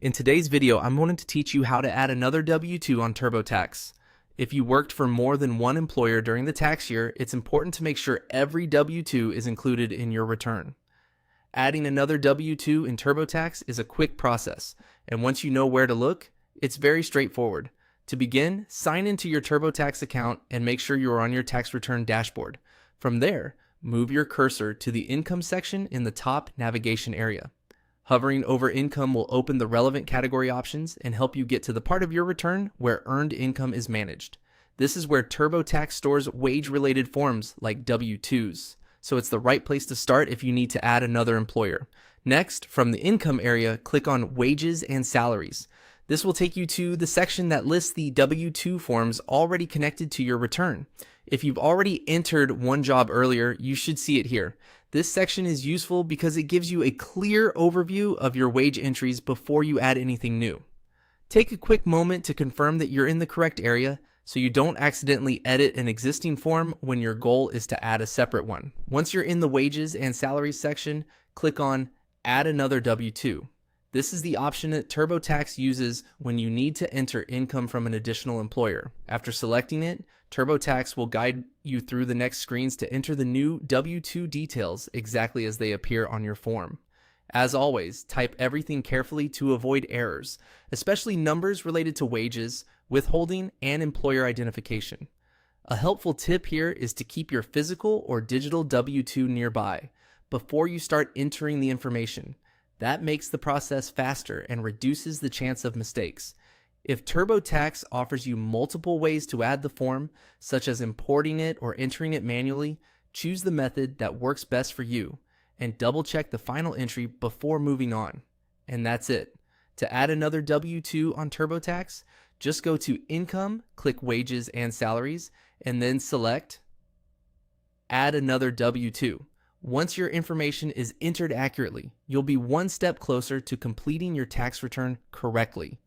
In today's video, I'm going to teach you how to add another W-2 on TurboTax. If you worked for more than one employer during the tax year, it's important to make sure every W-2 is included in your return. Adding another W-2 in TurboTax is a quick process, and once you know where to look, it's very straightforward. To begin, sign into your TurboTax account and make sure you are on your tax return dashboard. From there, move your cursor to the Income section in the top navigation area. Hovering over income will open the relevant category options and help you get to the part of your return where earned income is managed. This is where TurboTax stores wage-related forms like W-2s, so it's the right place to start if you need to add another employer. Next, from the income area, click on Wages and Salaries. This will take you to the section that lists the W-2 forms already connected to your return. If you've already entered one job earlier, you should see it here. This section is useful because it gives you a clear overview of your wage entries before you add anything new. Take a quick moment to confirm that you're in the correct area so you don't accidentally edit an existing form when your goal is to add a separate one. Once you're in the Wages and Salaries section, click on Add Another W-2. This is the option that TurboTax uses when you need to enter income from an additional employer. After selecting it, TurboTax will guide you through the next screens to enter the new W-2 details exactly as they appear on your form. As always, type everything carefully to avoid errors, especially numbers related to wages, withholding, and employer identification. A helpful tip here is to keep your physical or digital W-2 nearby before you start entering the information. That makes the process faster and reduces the chance of mistakes. If TurboTax offers you multiple ways to add the form, such as importing it or entering it manually, choose the method that works best for you and double check the final entry before moving on. And that's it. To add another W-2 on TurboTax, just go to Income, click Wages and Salaries, and then select Add Another W-2. Once your information is entered accurately, you'll be one step closer to completing your tax return correctly.